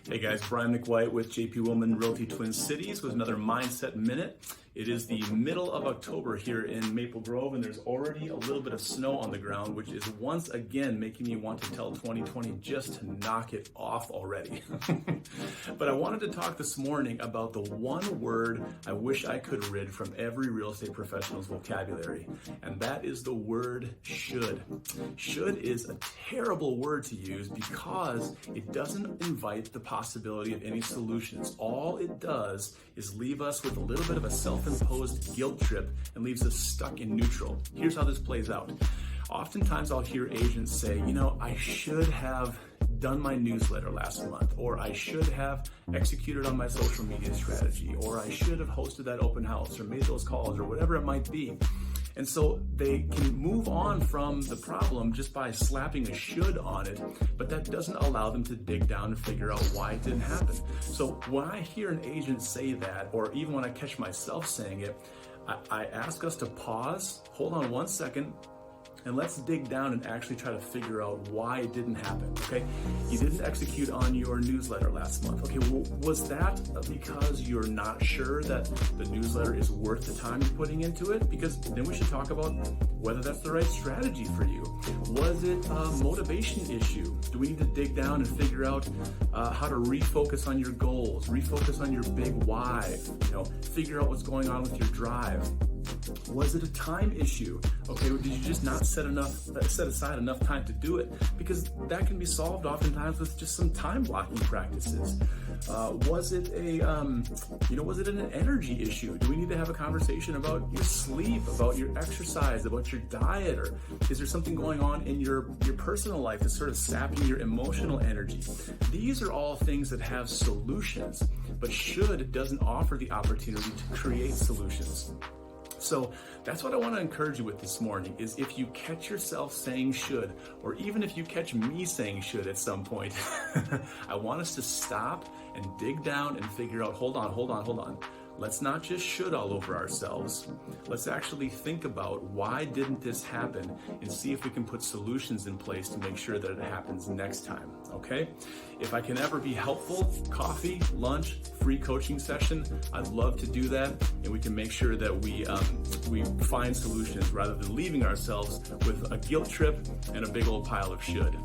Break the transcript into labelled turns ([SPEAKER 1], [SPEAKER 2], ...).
[SPEAKER 1] Hey guys, Bryan McWhite with JP Woman Realty Twin Cities with another Mindset Minute. It is the middle of October here in Maple Grove, and there's already a little bit of snow on the ground, which is once again making me want to tell 2020 just to knock it off already. But I wanted to talk this morning about the one word I wish I could rid from every real estate professional's vocabulary, and that is the word should. Should is a terrible word to use because it doesn't invite the possibility of any solutions. All it does is leave us with a little bit of a self-imposed guilt trip and leaves us stuck in neutral. Here's how this plays out. Oftentimes I'll hear agents say, I should have done my newsletter last month, or I should have executed on my social media strategy, or I should have hosted that open house or made those calls or whatever it might be. And so they can move on from the problem just by slapping a should on it, but that doesn't allow them to dig down and figure out why it didn't happen. So when I hear an agent say that, or even when I catch myself saying it, I ask us to pause, hold on 1 second, and let's dig down and actually try to figure out why it didn't happen, okay? You didn't execute on your newsletter last month. Okay, well, was that because you're not sure that the newsletter is worth the time you're putting into it? Because then we should talk about whether that's the right strategy for you. Was it a motivation issue? Do we need to dig down and figure out how to refocus on your goals, refocus on your big why, figure out what's going on with your drive? Was it a time issue? Okay, did you just not set aside enough time to do it? Because that can be solved oftentimes with just some time blocking practices. Was it an energy issue? Do we need to have a conversation about your sleep, about your exercise, about your diet, or is there something going on in your personal life that's sort of sapping your emotional energy? These are all things that have solutions, but should doesn't offer the opportunity to create solutions. So that's what I want to encourage you with this morning is if you catch yourself saying should, or even if you catch me saying should at some point, I want us to stop and dig down and figure out, hold on. Let's not just should all over ourselves. Let's actually think about why didn't this happen and see if we can put solutions in place to make sure that it happens next time, okay? If I can ever be helpful, coffee, lunch, free coaching session, I'd love to do that, and we can make sure that we find solutions rather than leaving ourselves with a guilt trip and a big old pile of should.